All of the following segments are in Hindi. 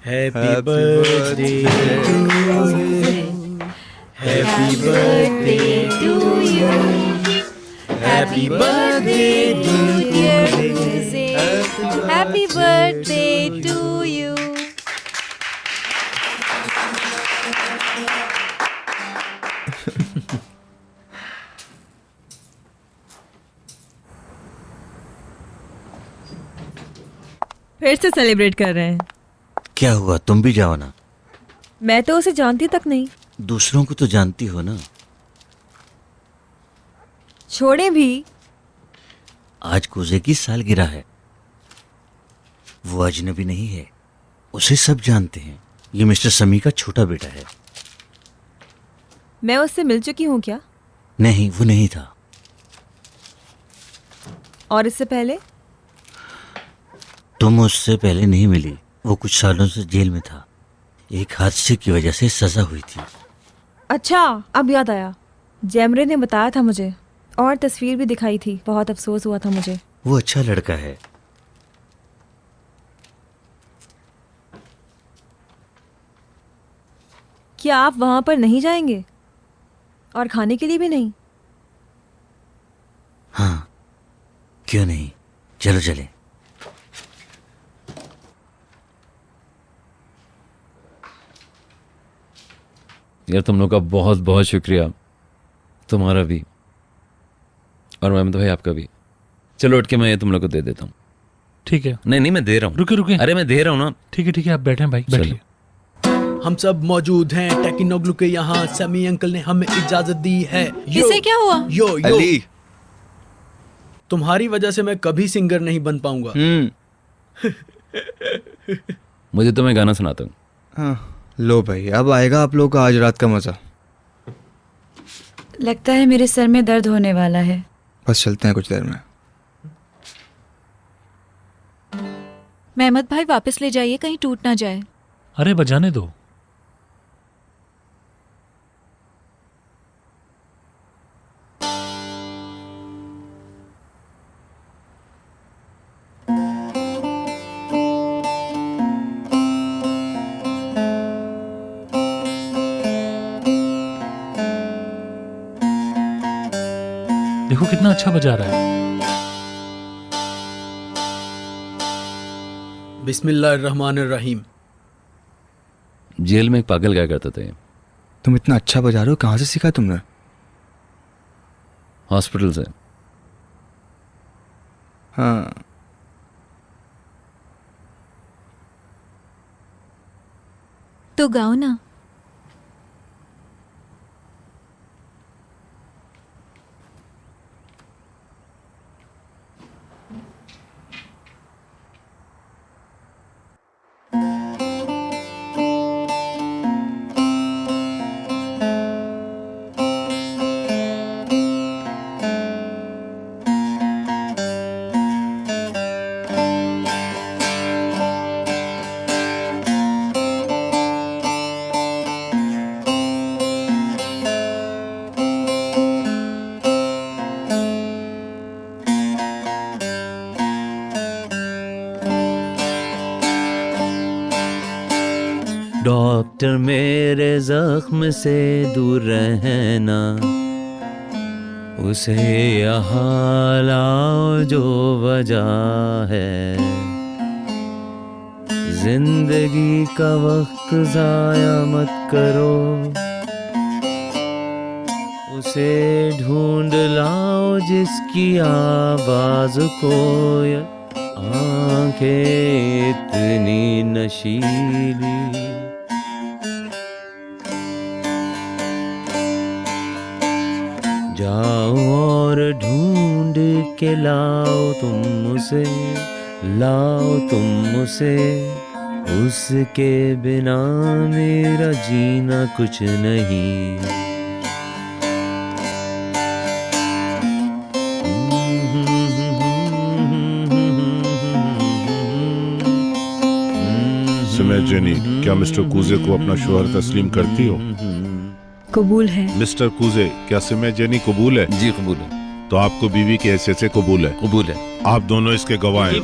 Happy birthday to you. Happy birthday to you. Happy birthday dear Jose. Happy birthday to you. फिर से सेलिब्रेट कर रहे हैं। क्या हुआ, तुम भी जाओ ना। मैं तो उसे जानती तक नहीं। दूसरों को तो जानती हो ना। छोड़े भी। आज कुजे की सालगिरह है। वो अजनबी नहीं है, उसे सब जानते हैं। ये मिस्टर समी का छोटा बेटा है। मैं उससे मिल चुकी हूँ क्या? नहीं, वो नहीं था। और इससे पहले? तुम उससे पहले नहीं मिली। वो कुछ सालों से जेल में था। एक हादसे की वजह से सजा हुई थी। अच्छा, अब याद आया। जैमरे ने बताया था मुझे और तस्वीर भी दिखाई थी। बहुत अफसोस हुआ था मुझे। वो अच्छा लड़का है। क्या आप वहां पर नहीं जाएंगे? और खाने के लिए भी नहीं? हाँ, क्यों नहीं, चलो चले। यार तुम लोग का बहुत बहुत शुक्रिया। तुम्हारा भी और महमूद भाई आपका भी। चलो उठ के मैं ये तुम लोग को दे देता हूँ। ठीक है। नहीं मैं दे रहा हूँ। रुके रुके। अरे मैं दे रहा हूँ ना। ठीक है आप बैठे भाई, बैठिए। हम सब मौजूद हैं टेकिनोग्लू के यहाँ। समी अंकल ने हमें इजाजत दी है। इसे क्या हुआ? यो यो अली, तुम्हारी वजह से मैं कभी सिंगर नहीं बन पाऊंगा। मुझे तो मैं गाना सुनाता हूँ। हाँ लो भाई, अब आएगा आप लोगों का आज रात का मजा। लगता है मेरे सर में दर्द होने वाला है। बस चलते हैं कुछ देर में। महमद भाई वापस ले जाइए, कहीं टूट ना जाए। अरे बजाने दो। देखो कितना अच्छा बजा रहा है। बिस्मिल्लाहिर्रहमानिर्रहीम। जेल में एक पागल गाया करता था ये। तुम इतना अच्छा बजा रहे हो, कहाँ से सीखा तुमने? हॉस्पिटल से। हाँ तो गाओ ना। डॉक्टर मेरे जख्म से दूर रहना, उसे यहाँ लाओ जो वजह है। जिंदगी का वक्त जाया मत करो, उसे ढूंढ लाओ जिसकी आवाज को आंखें इतनी नशीली। जाओ और ढूंढ के लाओ तुम उसे, लाओ तुम उसे। उसके बिना मेरा जीना कुछ नहीं। सुमे जेनी, क्या मिस्टर कूजे को अपना शोहर तस्लीम करती हो? कबूल है। मिस्टर कूजे, क्या सिमे जेनी कबूल है? जी कबूल है। तो आपको बीवी के हैसियत से कबूल है? कबूल है। आप दोनों इसके गवाह हैं।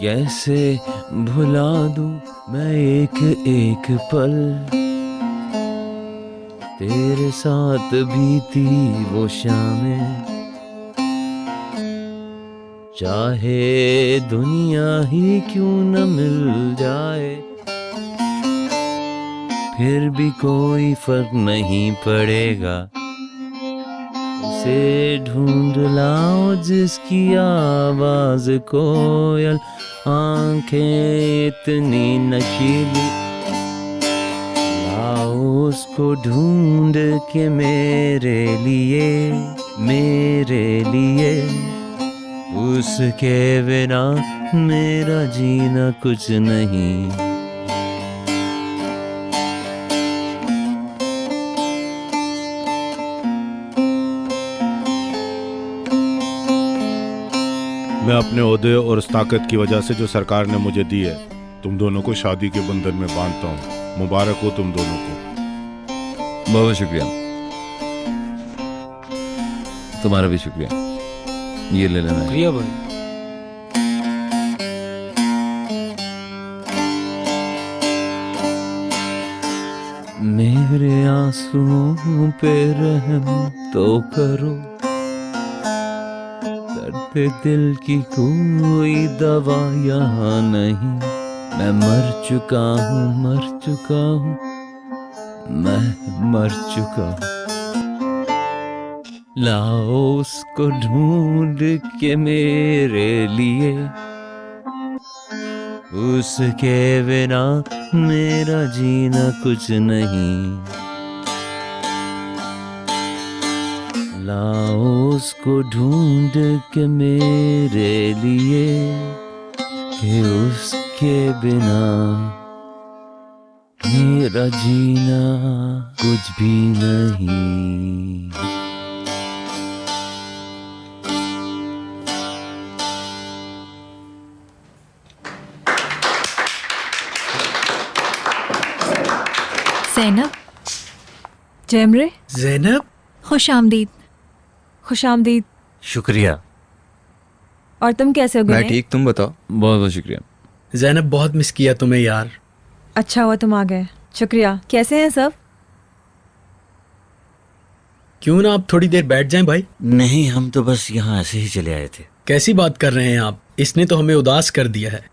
कैसे भुला दूं मैं एक एक पल, तेरे साथ बीती वो शामें, चाहे दुनिया ही क्यों न मिल जाए, फिर भी कोई फर्क नहीं पड़ेगा, उसे ढूंढ लाओ जिसकी आवाज कोयल, आंखें इतनी नशीली, लाओ उसको ढूंढ के मेरे लिए, मेरे लिए, उसके बिना मेरा जीना कुछ नहीं। मैं अपने ओहदे और उस ताकत की वजह से जो सरकार ने मुझे दी है, तुम दोनों को शादी के बंधन में बांधता हूँ। मुबारक हो तुम दोनों को। बहुत शुक्रिया, तुम्हारा भी शुक्रिया। ये ले लेना। शुक्रिया भाई। मेरे आंसुओं पे रहम तो करो, दर्द दिल की कोई दवा यहाँ नहीं, मैं मर चुका हूँ, मर चुका हूँ, मैं मर चुका हूँ, लाओ उसको ढूंढ के मेरे लिए, उसके बिना मेरा जीना कुछ नहीं, लाओ उसको ढूंढ के मेरे लिए, कि उसके बिना मेरा जीना कुछ भी नहीं। जैनब, जैमरे, जैनब, खुश आमदीद। खुश आमदीद। शुक्रिया। और तुम कैसे हो मैं गुने? ठीक, तुम बताओ। बहुत बहुत शुक्रिया। जैनब बहुत मिस किया तुम्हें यार। अच्छा हुआ तुम आ गए। शुक्रिया। कैसे हैं सब? क्यों ना आप थोड़ी देर बैठ जाएं भाई। नहीं, हम तो बस यहाँ ऐसे ही चले आए थे। कैसी बात कर रहे हैं आप, इसने तो हमें उदास कर दिया है।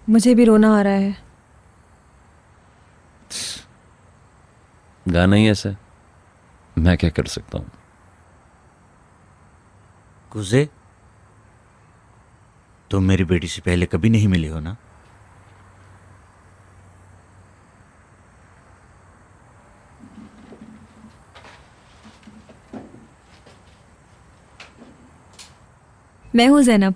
मुझे भी रोना आ रहा है। गाना ही ऐसा है, मैं क्या कर सकता हूँ। कुजे, तुम मेरी बेटी से पहले कभी नहीं मिले हो ना? मैं हूँ जैनब।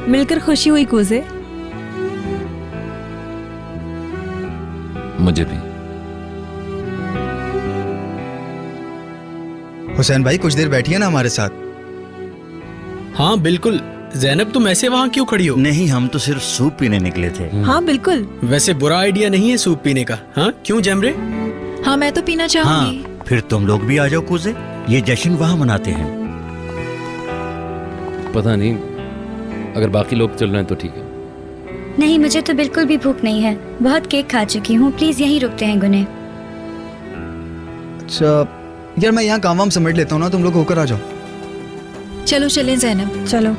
मिलकर खुशी हुई कुजे। मुझे भी। हुसैन भाई कुछ देर बैठिए ना हमारे साथ। हाँ बिल्कुल। जैनब तुम ऐसे वहाँ क्यों खड़ी हो? नहीं, हम तो सिर्फ सूप पीने निकले थे। हाँ बिल्कुल। वैसे बुरा आइडिया नहीं है सूप पीने का। हाँ क्यों जैमरे? हाँ मैं तो पीना चाहूंगी। हाँ, फिर तुम लोग भी आ जाओ कुजे, ये जश्न वहाँ मनाते हैं। पता नहीं, अगर बाकी लोग चल रहे हैं तो ठीक है। नहीं, मुझे तो बिल्कुल भी भूख नहीं है, बहुत केक खा चुकी हूँ। प्लीज यहीं रुकते हैं गुने। अच्छा यार, मैं यहाँ काम वाम समेट लेता हूँ ना, तुम लोग होकर आ जाओ। चलो चलें जैनब। चलो।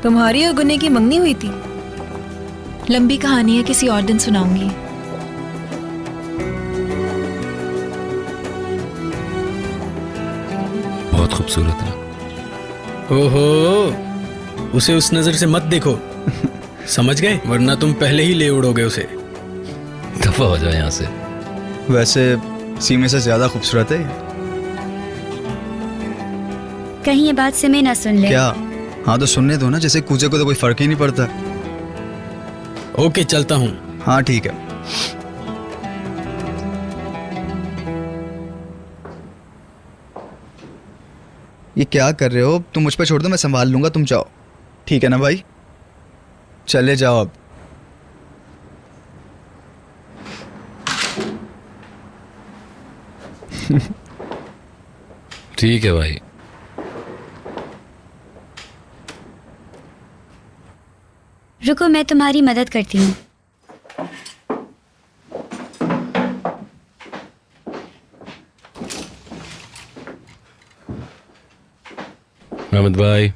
तुम्हारी और गुने की मंगनी हुई थी? लंबी कहानी है, किसी और दिन सुनाऊंगी। बहुत खूबसूरत है। ओहो, उसे उस नजर से मत देखो। समझ गए? वरना तुम पहले ही ले उड़ोगे उसे। दफा हो जाओ यहाँ से। वैसे सीमे से ज्यादा खूबसूरत है। कहीं ये बात सिमे ना सुन ले। क्या? हाँ तो सुनने दो ना, जैसे कूजे को तो कोई फर्क ही नहीं पड़ता। ओके चलता हूँ। हाँ ठीक है। ये क्या कर रहे हो? तुम मुझ पे छोड़ दो, मैं संभाल लूंगा, तुम जाओ। ठीक है ना भाई? चले जाओ अब। ठीक है भाई। रुको, मैं तुम्हारी मदद करती हूँ। मोहम्मद भाई,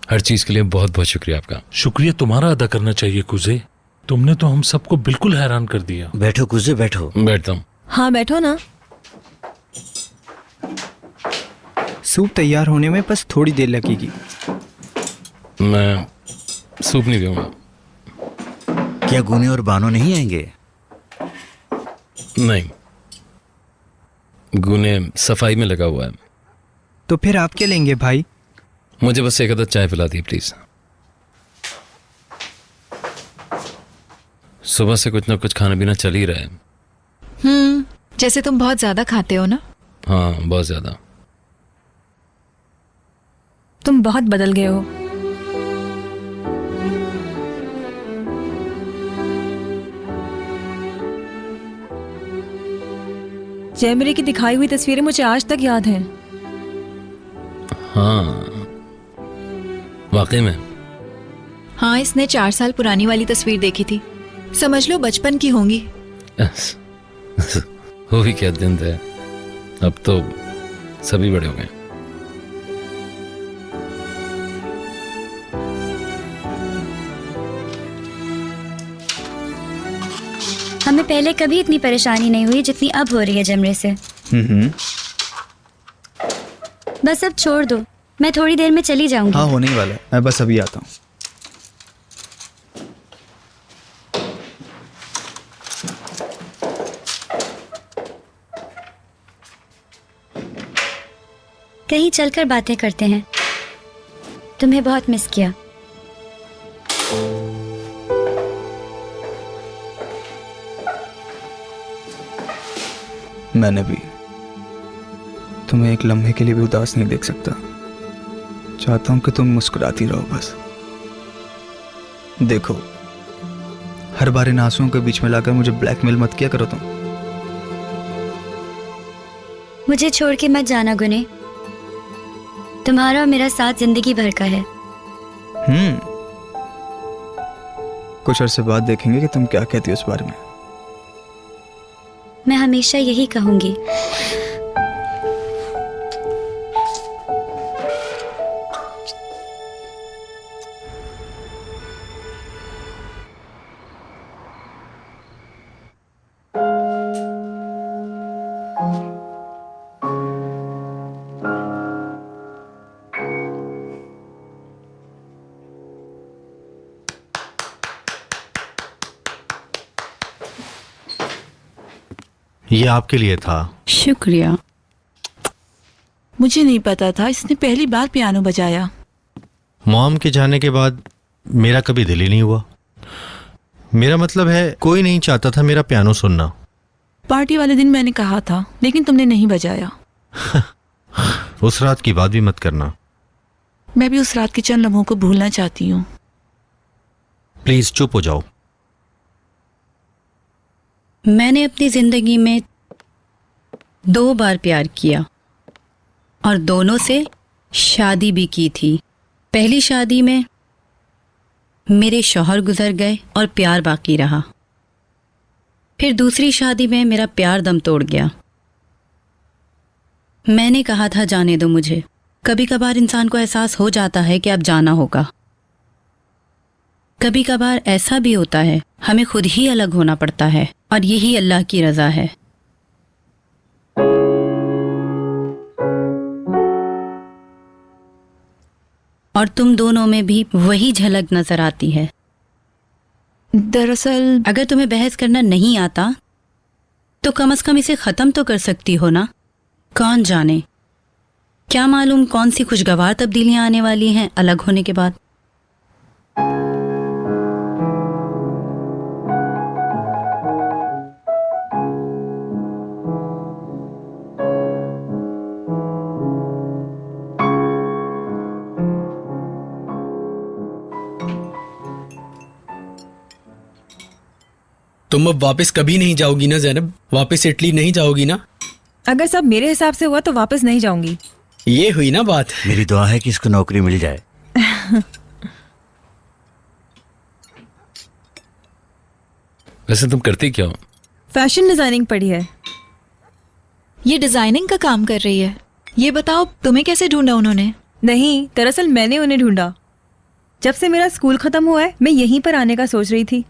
हर चीज के लिए बहुत बहुत शुक्रिया आपका। शुक्रिया तुम्हारा अदा करना चाहिए कुजे। तुमने तो हम सबको बिल्कुल हैरान कर दिया। बैठो कुजे बैठो। बैठता हूँ। हाँ बैठो ना। सूप तैयार होने में बस थोड़ी देर लगेगी। मैं सूप नहीं पीऊंगा। क्या गुने और बानो नहीं आएंगे? नहीं, गुने सफाई में लगा हुआ है। तो फिर आप क्या लेंगे भाई? मुझे बस एक आधा चाय पिला दी प्लीज। सुबह से कुछ ना कुछ खाना पीना चल ही रहा है। जैसे तुम बहुत ज्यादा खाते हो ना। हाँ, बहुत ज्यादा। तुम बहुत बदल गए हो। जयमरी की दिखाई हुई तस्वीरें मुझे आज तक याद हैं। हाँ, वाकई में। हाँ, इसने 4 साल पुरानी वाली तस्वीर देखी थी। समझ लो बचपन की होंगी। वो भी क्या दिन थे। अब तो सभी बड़े हो गए। हमें पहले कभी इतनी परेशानी नहीं हुई जितनी अब हो रही है जमरे से। बस अब छोड़ दो, मैं थोड़ी देर में चली जाऊंगी। हाँ, होने ही वाला है। मैं बस अभी आता हूँ। कहीं चलकर बातें करते हैं। तुम्हें बहुत मिस किया। मैंने भी। तुम्हें एक लम्हे के लिए भी उदास नहीं देख सकता। चाहता हूं कि तुम मुस्कुराती रहो बस। देखो, हर बार इन आंसुओं के बीच में लाकर मुझे ब्लैकमेल मत किया करो तुम। मुझे छोड़ के मत जाना गुने। तुम्हारा और मेरा साथ जिंदगी भर का है। कुछ अरसे बाद देखेंगे कि तुम क्या कहती हो इस बारे में। मैं हमेशा यही कहूंगी। ये आपके लिए था। शुक्रिया। मुझे नहीं पता था इसने पहली बार पियानो बजाया। मॉम के जाने के बाद मेरा कभी दिल ही नहीं हुआ। मेरा मतलब है, कोई नहीं चाहता था मेरा पियानो सुनना। पार्टी वाले दिन मैंने कहा था, लेकिन तुमने नहीं बजाया। उस रात की बात भी मत करना। मैं भी उस रात के चंद लम्हों को भूलना चाहती हूँ। प्लीज चुप हो जाओ। मैंने अपनी जिंदगी में 2 बार प्यार किया और दोनों से शादी भी की थी। पहली शादी में मेरे शौहर गुजर गए और प्यार बाकी रहा। फिर दूसरी शादी में मेरा प्यार दम तोड़ गया। मैंने कहा था जाने दो मुझे। कभी कभार इंसान को एहसास हो जाता है कि अब जाना होगा। कभी कभार ऐसा भी होता है, हमें खुद ही अलग होना पड़ता है और यही अल्लाह की रज़ा है। और तुम दोनों में भी वही झलक नजर आती है। दरअसल अगर तुम्हें बहस करना नहीं आता तो कम से कम इसे ख़त्म तो कर सकती हो ना। कौन जाने, क्या मालूम कौन सी खुशगवार तब्दीलियां आने वाली हैं अलग होने के बाद। तुम अब वापस कभी नहीं जाओगी ना ज़ैनब? वापस इटली नहीं जाओगी ना? अगर सब मेरे हिसाब से हुआ तो वापस नहीं जाऊंगी। ये हुई ना बात। मेरी दुआ है कि इसको नौकरी मिल जाए। वैसे तुम करती क्या हो? फैशन डिजाइनिंग पढ़ी है। ये डिजाइनिंग का काम कर रही है। ये बताओ तुम्हें कैसे ढूंढा उन्होंने? नहीं, दरअसल मैंने उन्हें ढूंढा। जब से मेरा स्कूल खत्म हुआ है मैं यहीं पर आने का सोच रही थी।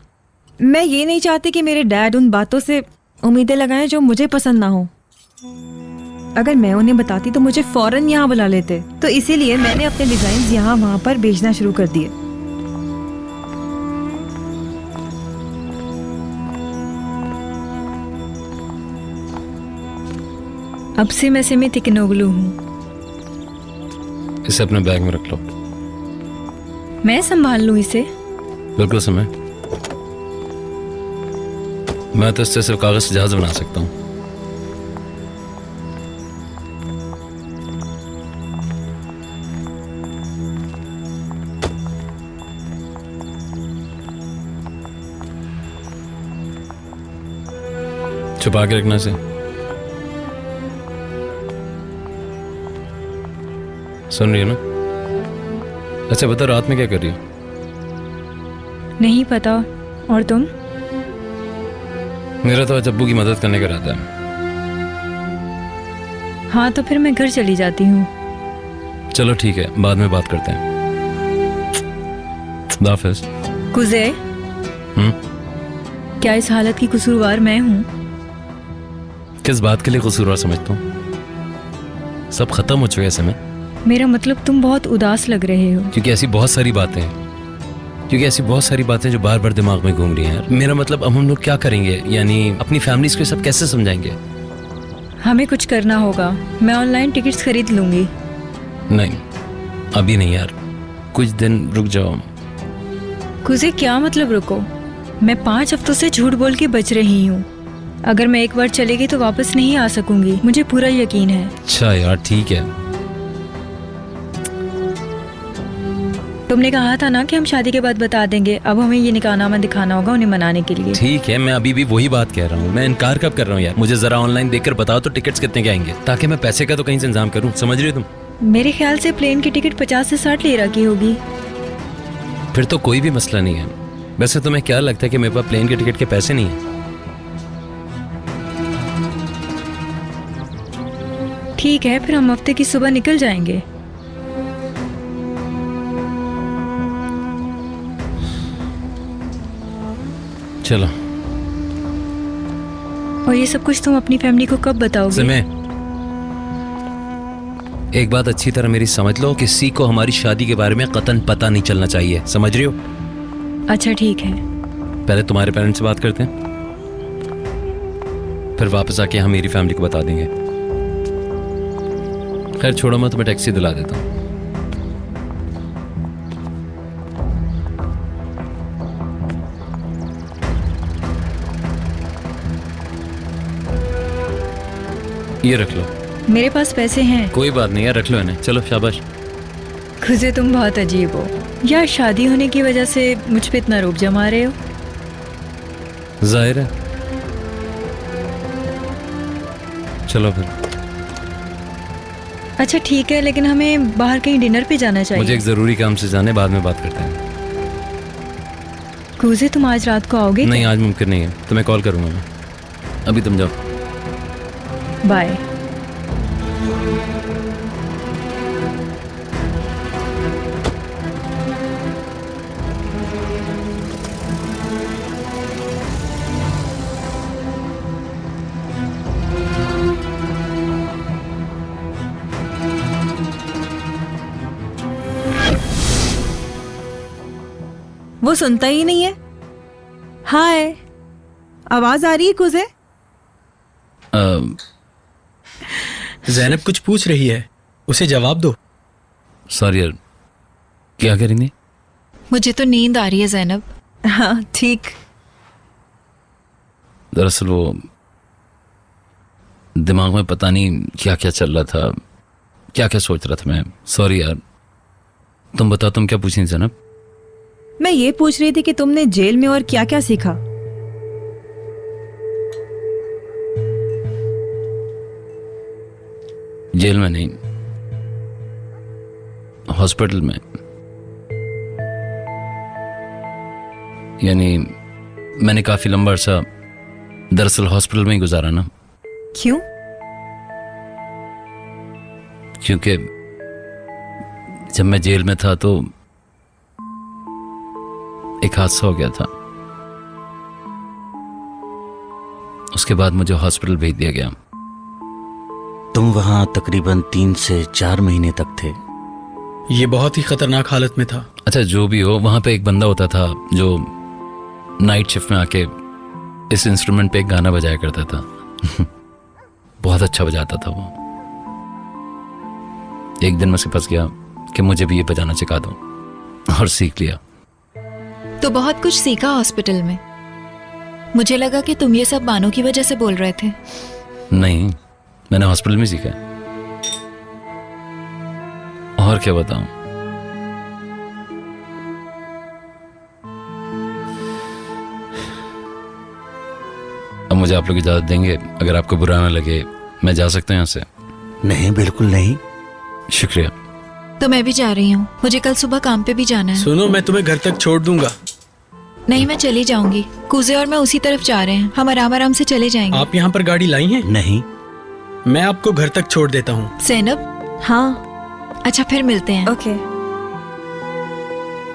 मैं ये नहीं चाहती कि मेरे डैड उन बातों से उम्मीदें लगाएं जो मुझे पसंद ना हो। अगर मैं उन्हें बताती तो मुझे फौरन यहाँ बुला लेते, तो इसीलिए मैंने अपने डिजाइन यहाँ वहाँ पर भेजना शुरू कर दिए। अब से मैं सिमी तिकनोगलू हूँ। इसे अपने बैग में रख लो। मैं संभाल लूँ इसे? बिल्कुल समय। मैं तो इससे सिर्फ कागज से जहाज बना सकता हूँ। छुपा के रखना से। सुन रही हो ना? अच्छा बता, रात में क्या कर रही हो? नहीं पता। और तुम? मेरा तो आज अब्बू की मदद करने का इरादा है। हाँ तो फिर मैं घर चली जाती हूँ। चलो ठीक है, बाद में बात करते हैं। खुदा हाफिज। कुजे, क्या इस हालत की कसूरवार मैं हूँ? किस बात के लिए कसूरवार समझता हूँ? सब खत्म हो चुका है समय। मेरा मतलब तुम बहुत उदास लग रहे हो। क्योंकि ऐसी बहुत सारी बातें हैं, जो बार बार दिमाग में घूम रही हैं यार। मेरा मतलब अब हम लोग क्या करेंगे, यानी अपनी फैमिलीज को सब कैसे समझाएंगे? हमें कुछ करना होगा। मैं ऑनलाइन टिकट्स खरीद लूंगी। नहीं अभी नहीं यार, कुछ दिन रुक जाओ। कुजे क्या मतलब रुको? मैं 5 हफ्तों से झूठ बोल के बच रही हूँ। अगर मैं एक बार चली गई तो वापस नहीं आ सकूंगी, मुझे पूरा यकीन है। अच्छा यार ठीक है। तुमने कहा था ना कि हम शादी के बाद बता देंगे। अब हमें ये निकाहनामा दिखाना होगा उन्हें मनाने के लिए। ठीक है, मैं अभी भी वही बात कह रहा हूँ। मैं इनकार कब कर रहा हूँ यार? मुझे जरा ऑनलाइन देखकर बताओ तो टिकट्स कितने के आएंगे, ताकि मैं पैसे का तो कहीं से इंतजाम करूँ। समझ रही हो तुम? मेरे ख्याल से प्लेन की टिकट 50 से 60 लिरा की होगी। फिर तो कोई भी मसला नहीं है। वैसे तुम्हें क्या लगता है कि मेरे पास प्लेन के टिकट के पैसे नहीं है? ठीक है, फिर हम हफ्ते की सुबह निकल जाएंगे। चलो। और ये सब कुछ तुम अपनी फैमिली को कब बताओगे? समय। एक बात अच्छी तरह मेरी समझ लो, किसी को हमारी शादी के बारे में कतन पता नहीं चलना चाहिए। समझ रही हो? अच्छा ठीक है। पहले तुम्हारे पेरेंट्स से बात करते हैं, फिर वापस आके हम मेरी फैमिली को बता देंगे। खैर छोड़ो, मैं तुम्हें टैक्सी दिला देता हूँ। ये रख लो। मेरे पास पैसे हैं। कोई बात नहीं यार, रख लो इन्हें। चलो शाबाश। खुजे तुम बहुत अजीब हो यार। शादी होने की वजह से मुझ पे इतना रोब जमा रहे हो। जाहिर है। चलो फिर। अच्छा ठीक है, लेकिन हमें बाहर कहीं डिनर पे जाना चाहिए। मुझे एक जरूरी काम से जाने, बाद में बात करते हैं। खुजे तुम आज रात को आओगे? नहीं आज मुमकिन नहीं है, तुम्हें कॉल करूंगा मैं। अभी तुम जाओ। बाय। वो सुनता ही नहीं है। हाय, आवाज आ रही है कुजे? ज़ैनब कुछ पूछ रही है, उसे जवाब दो। सॉरी यार, क्या करेंगे? मुझे तो नींद आ रही है ज़ैनब। हाँ ठीक। दरअसल वो दिमाग में पता नहीं क्या क्या चल रहा था, क्या क्या सोच रहा था मैं। सॉरी यार। तुम बताओ, तुम क्या पूछी ज़ैनब? मैं ये पूछ रही थी कि तुमने जेल में और क्या क्या सीखा। जेल में नहीं, हॉस्पिटल में। यानी मैंने काफी लंबा अरसा दरअसल हॉस्पिटल में ही गुजारा ना। क्यों? क्योंकि जब मैं जेल में था तो एक हादसा हो गया था। उसके बाद मुझे हॉस्पिटल भेज दिया गया। तुम वहां तकरीबन 3 से 4 महीने तक थे। ये बहुत ही खतरनाक हालत में था। अच्छा, जो भी हो, वहां पे एक बंदा होता था जो नाइट शिफ्ट में आके इस इंस्ट्रूमेंट पे एक गाना बजाया करता था। बहुत अच्छा बजाता था वो। एक दिन मैं उसके पास गया कि मुझे भी ये बजाना सिखा दो, और सीख लिया। तो बहुत कुछ सीखा हॉस्पिटल में। मुझे लगा कि तुम ये सब बानों की वजह से बोल रहे थे। नहीं, मैंने हॉस्पिटल में सीखा। और क्या बताऊं। अब मुझे आप लोग इजाजत देंगे? अगर आपको बुरा ना लगे मैं जा सकता हूं यहाँ से? नहीं, बिल्कुल नहीं। शुक्रिया। तो मैं भी जा रही हूँ, मुझे कल सुबह काम पे भी जाना है। सुनो, मैं तुम्हें घर तक छोड़ दूंगा। नहीं, मैं चली जाऊंगी। कूजे और मैं उसी तरफ जा रहे हैं, हम आराम आराम से चले जाएंगे। आप यहाँ पर गाड़ी लाई हैं? नहीं। मैं आपको घर तक छोड़ देता हूँ। ज़ैनब। हाँ। अच्छा, फिर मिलते हैं। ओके।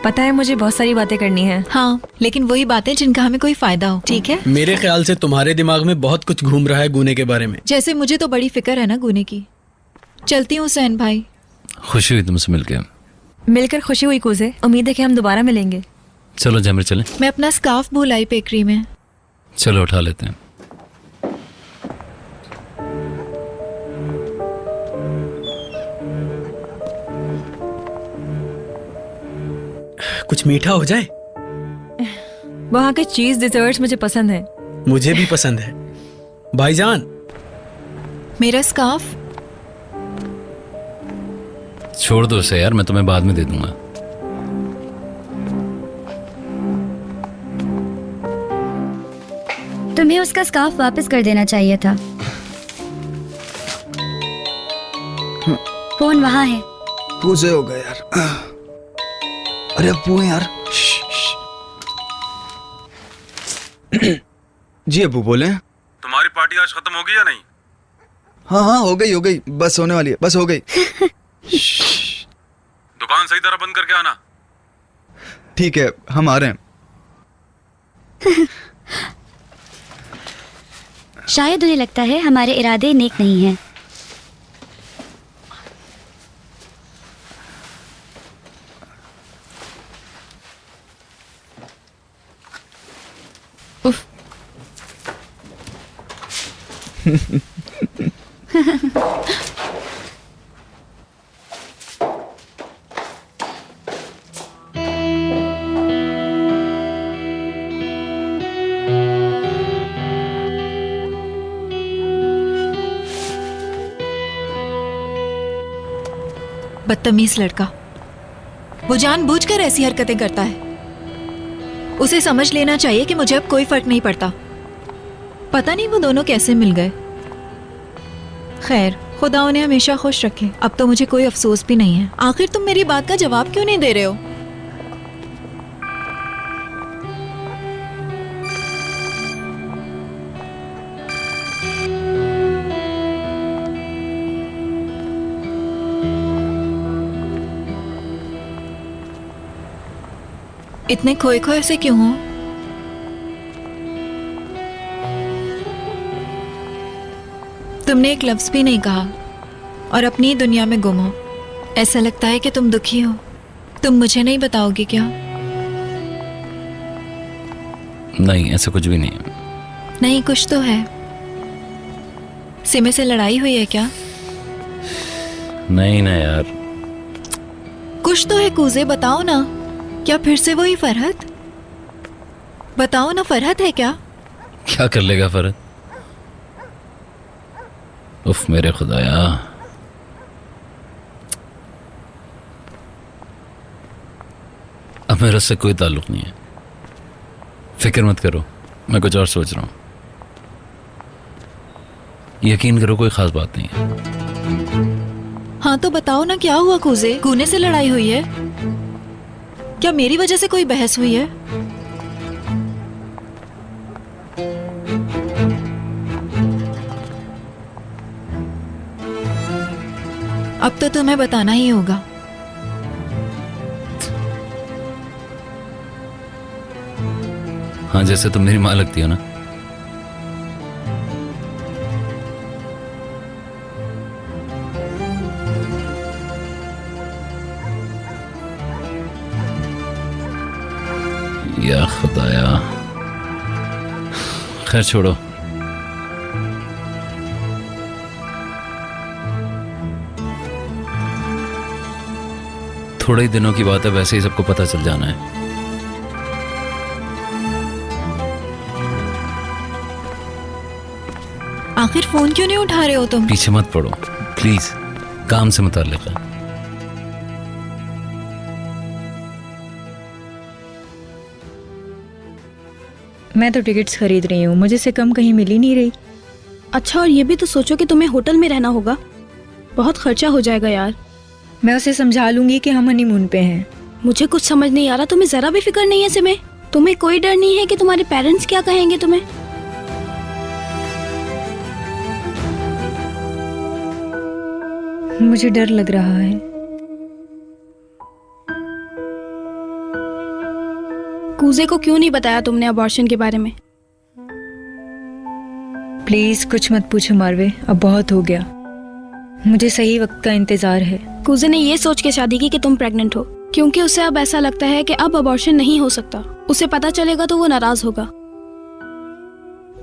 पता है मुझे बहुत सारी बातें करनी है। हाँ, लेकिन वही बातें जिनका हमें कोई फायदा हो, ठीक है? मेरे ख्याल से तुम्हारे दिमाग में बहुत कुछ घूम रहा है गुने के बारे में। जैसे मुझे तो बड़ी फिक्र है ना गुने की। चलती हूँ हुसैन भाई। खुशी हुई तुमसे मिलकर खुशी हुई कूजे। उम्मीद है कि हम दोबारा मिलेंगे। चलो जमर चले। मैं अपना स्कार्फ भूल आई बेकरी में। चलो उठा लेते हैं। कुछ मीठा हो जाए। वहाँ के चीज डिजर्ट्स मुझे पसंद है। मुझे भी पसंद है। भाईजान, मेरा स्कार्फ। छोड़ दो उसे यार, मैं तुम्हें बाद में दे दूंगा। तुम्हें उसका स्कार्फ वापस कर देना चाहिए था। फोन वहाँ है। पूजे हो गए यार। अरे अब्बू हैं यार। जी अब्बू बोले। तुम्हारी पार्टी आज खत्म होगी या नहीं? हाँ हाँ, हो गई, बस होने वाली है, बस हो गई। दुकान सही तरह बंद करके आना। ठीक है, हम आ रहे हैं। शायद उन्हें लगता है हमारे इरादे नेक नहीं हैं। उफ। बदतमीज लड़का, वो जानबूझकर ऐसी हरकतें करता है। उसे समझ लेना चाहिए कि मुझे अब कोई फर्क नहीं पड़ता। पता नहीं वो दोनों कैसे मिल गए। खैर, खुदा उन्हें हमेशा खुश रखे। अब तो मुझे कोई अफसोस भी नहीं है। आखिर तुम मेरी बात का जवाब क्यों नहीं दे रहे हो? इतने खोए खोए से क्यों हो? तुमने एक लफ्ज भी नहीं कहा और अपनी ही दुनिया में गुम हो। ऐसा लगता है कि तुम दुखी हो। तुम मुझे नहीं बताओगे क्या? नहीं, ऐसा कुछ भी नहीं है। नहीं, कुछ तो है। सिमे से लड़ाई हुई है क्या? नहीं ना यार। कुछ तो है कूजे, बताओ ना। क्या फिर से वही फरहत? बताओ ना, फरहत है क्या? क्या कर लेगा फरहत? उफ मेरे खुदाया। अब मेरा उससे कोई ताल्लुक नहीं है। फिक्र मत करो, मैं कुछ और सोच रहा हूं। यकीन करो, कोई खास बात नहीं है। हाँ तो बताओ ना, क्या हुआ कूजे? कूने से लड़ाई हुई है? क्या मेरी वजह से कोई बहस हुई है? अब तो तुम्हें बताना ही होगा। हाँ, जैसे तुम मेरी माँ लगती हो ना। या खुदाया, खैर छोड़ो। थोड़े ही दिनों की बात है, वैसे ही सबको पता चल जाना है। आखिर फोन क्यों नहीं उठा रहे हो तुम? पीछे मत पड़ो प्लीज, काम से मुताल्लिक है। मैं तो टिकट्स खरीद रही हूँ, मुझे से कम कहीं मिल ही नहीं रही। अच्छा, और ये भी तो सोचो कि तुम्हें होटल में रहना होगा, बहुत खर्चा हो जाएगा यार। मैं उसे समझा लूंगी कि हम हनीमून पे हैं। मुझे कुछ समझ नहीं आ रहा, तुम्हें जरा भी फिक्र नहीं है सिमे? तुम्हें कोई डर नहीं है कि तुम्हारे पेरेंट्स क्या कहेंगे तुम्हें? मुझे डर लग रहा है। कूजे को क्यों नहीं बताया तुमने अबॉर्शन के बारे में? प्लीज कुछ मत पूछो मारवे, अब बहुत हो गया। मुझे सही वक्त का इंतजार है। कूजे ने ये सोच के शादी की कि तुम प्रेग्नेंट हो, क्योंकि उसे अब ऐसा लगता है कि अब अबॉर्शन नहीं हो सकता। उसे पता चलेगा तो वो नाराज होगा।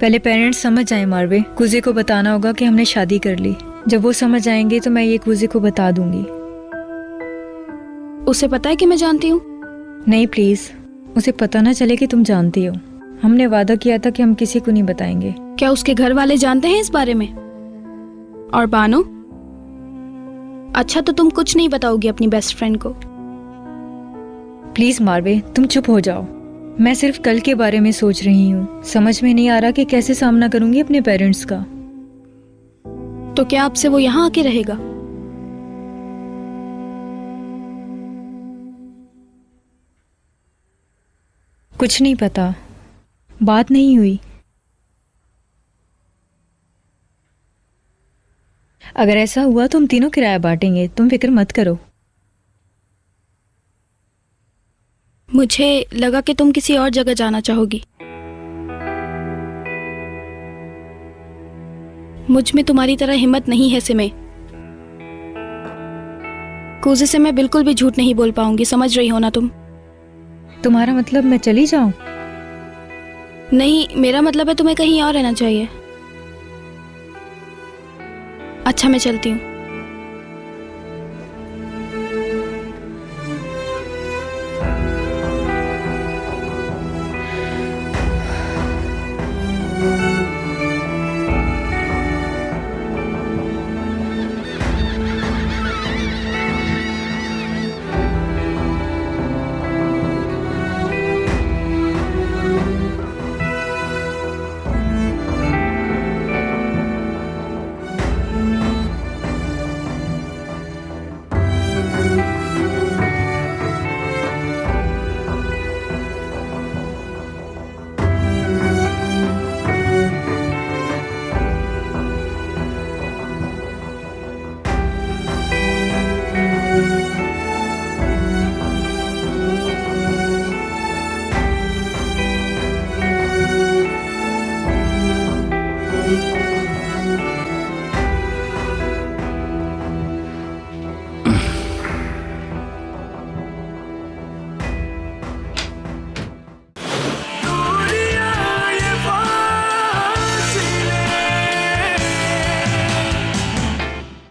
पहले पेरेंट्स समझ जाए मारवे, कूजे को बताना होगा कि हमने शादी कर ली। जब वो समझ आएंगे तो मैं ये कूजे को बता दूंगी। उसे पता है कि मैं जानती हूँ? नहीं प्लीज, उसे पता ना चले कि तुम जानती हो। हमने वादा किया था कि हम किसी को नहीं बताएंगे। क्या उसके घर वाले जानते हैं इस बारे में? और बानो? अच्छा, तो तुम कुछ नहीं बताओगी अपनी बेस्ट फ्रेंड को? प्लीज मारवे, तुम चुप हो जाओ। मैं सिर्फ कल के बारे में सोच रही हूँ। समझ में नहीं आ रहा कि कैसे सामना करूंगी अपने पेरेंट्स का। तो क्या अब से वो यहाँ आके रहेगा? कुछ नहीं पता, बात नहीं हुई। अगर ऐसा हुआ तो हम तीनों किराया बांटेंगे, तुम फिक्र मत करो। मुझे लगा कि तुम किसी और जगह जाना चाहोगी। मुझ में तुम्हारी तरह हिम्मत नहीं है सिमे। कूजे से मैं बिल्कुल भी झूठ नहीं बोल पाऊंगी, समझ रही हो ना तुम? तुम्हारा मतलब मैं चली जाऊं? नहीं, मेरा मतलब है तुम्हें कहीं और रहना चाहिए। अच्छा, मैं चलती हूँ।